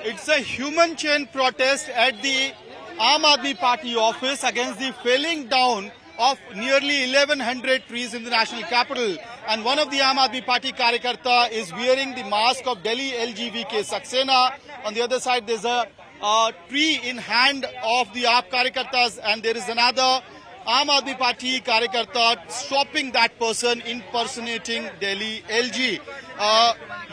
It's a human chain protest at the Aam Aadmi Party office against the felling down of nearly 1100 trees in the national capital. And one of the Aam Aadmi Party Karyakarta is wearing the mask of Delhi LGVK Saxena. On the other side, there's a tree in hand of the AAP Karyakartas, and there is another Aam Aadmi Party Karyakarta stopping that person impersonating Delhi LG.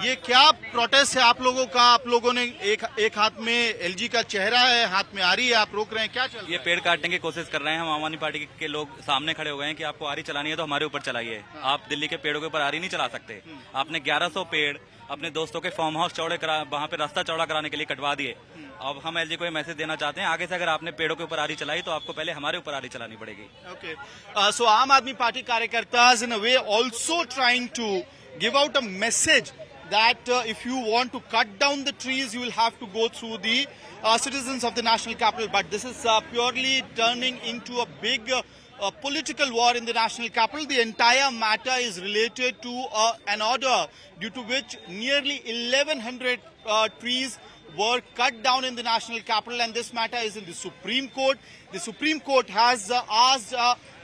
ये क्या protest है आप लोगों का? आप लोगों ने एक हाथ में एलजी का चेहरा है, हाथ में आरी है, आप रोक रहे हैं, क्या चल रहा है? ये पेड़ काटने की कोशिश कर रहे हैं। हम आम आदमी पार्टी के लोग सामने खड़े हो गए हैं कि आपको आरी चलानी है तो हमारे ऊपर चलाइए। आप दिल्ली के पेड़ों के ऊपर आरी नहीं चला सकते। आपने 1100 पेड़ अपने दोस्तों के फार्म हाउस चौड़े करा, वहाँ पे रास्ता चौड़ा कराने के लिए कटवा दिए। अब हम एलजी को ये मैसेज देना चाहते हैं, आगे से अगर आपने पेड़ों के ऊपर आरी चलाई तो आपको पहले हमारे ऊपर आरी चलानी पड़ेगी। Okay. So आम आदमी party कार्यकर्तास in a way also trying to give out a message that if you want to cut down the trees, you will have to go through the citizens of the national capital. But this is purely turning into a big political war in the national capital. The entire matter is related to an order due to which nearly 1100 trees were cut down in the national capital, and this matter is in the Supreme Court. The Supreme Court has asked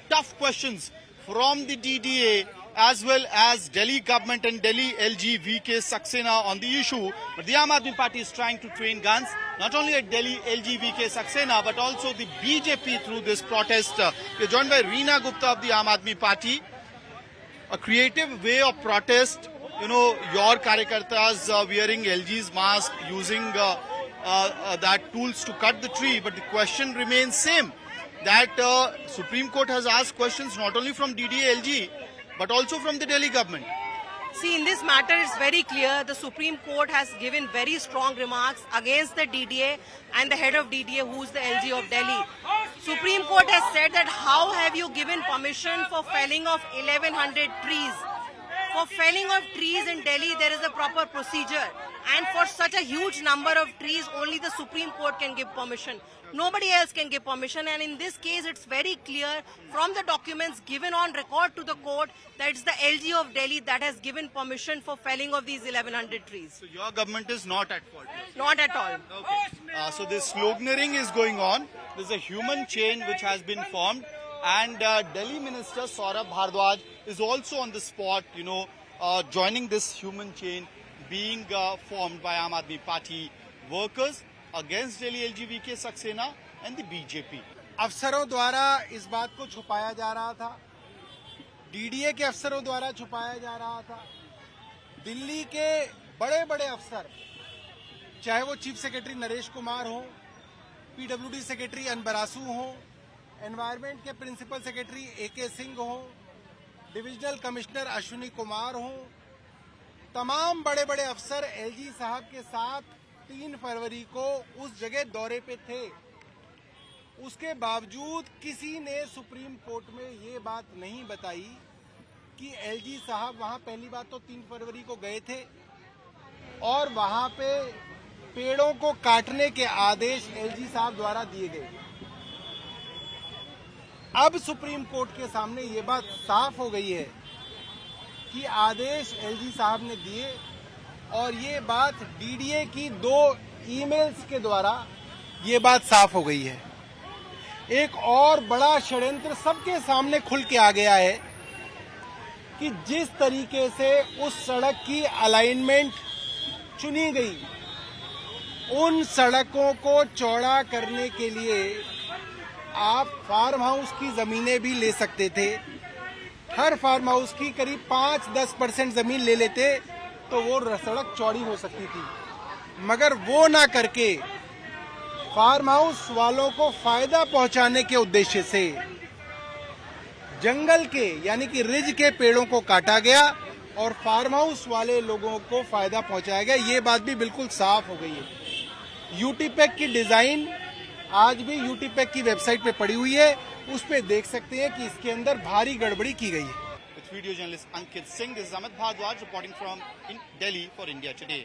tough questions from the DDA as well as Delhi government and Delhi LG VK Saxena on the issue. But the Aam Aadmi Party is trying to train guns, not only at Delhi LG VK Saxena, but also the BJP through this protest. We are joined by Reena Gupta of the Aam Aadmi Party. A creative way of protest, you know, your Karyakartas wearing LG's mask, using that tools to cut the tree. But the question remains same, that Supreme Court has asked questions not only from DDA LG, but also from the Delhi government. See, in this matter, it's very clear the Supreme Court has given very strong remarks against the DDA and the head of DDA, who is the LG of Delhi. Supreme Court has said that how have you given permission for felling of 1100 trees? For felling of trees in Delhi, there is a proper procedure. And for such a huge number of trees, only the Supreme Court can give permission. Nobody else can give permission. And in this case, it's very clear from the documents given on record to the court that it's the LG of Delhi that has given permission for felling of these 1100 trees. So your government is not at fault? Not at all. Okay. So this sloganeering is going on. There's a human chain which has been formed. And Delhi Minister Saurabh Bhardwaj is also on the spot, you know, joining this human chain being formed by Aam Aadmi Party workers against Delhi LGVK Saxena and the BJP. अफसरों द्वारा इस बात को छुपाया जा रहा था, DDA के अफसरों द्वारा छुपाया जा रहा था। दिल्ली के बड़े बड़े अफसर, चाहे वो चीफ सेक्रेटरी नरेश कुमार हो, पीडब्ल्यूडी सेक्रेटरी अनबरासू हो, एनवायरमेंट के प्रिंसिपल सेक्रेटरी एके सिंह हो, डिविजनल कमिश्नर अश्विनी कुमार हो, तमाम बड़े बड़े अफसर एलजी साहब के साथ 3 फरवरी को उस जगह दौरे पे थे। उसके बावजूद किसी ने सुप्रीम कोर्ट में ये बात नहीं बताई कि एलजी साहब वहां पहली बात तो 3 फरवरी को गए थे और वहां पे पेड़ों को काटने के आदेश एलजी साहब द्वारा दिए गए। अब सुप्रीम कोर्ट के सामने ये बात साफ हो गई है कि आदेश एलजी साहब ने दिए, और ये बात डीडीए की 2 ईमेल्स के द्वारा ये बात साफ हो गई है। एक और बड़ा षड्यंत्र सबके सामने खुल के आ गया है कि जिस तरीके से उस सड़क की अलाइनमेंट चुनी गई, उन सड़कों को चौड़ा करने के लिए आप फार्म हाउस की जमीनें भी ले सकते थे। हर फार्म हाउस की करीब 5-10% जमीन ले लेते तो वो सड़क चौड़ी हो सकती थी, मगर वो ना करके फार्म हाउस वालों को फायदा पहुंचाने के उद्देश्य से जंगल के यानी कि रिज के पेड़ों को काटा गया और फार्म हाउस वाले लोगों को फायदा पहुंचाया गया। ये बात भी बिल्कुल साफ हो गई है। यूटीपैक की डिजाइन आज भी यूटीपैक की वेबसाइट पे पड़ी हुई है, उस पे देख सकते हैं कि इसके अंदर भारी गड़बड़ी की गई है। With video journalist Ankit Singh, this is Amit Bhardwaj reporting from Delhi for India Today.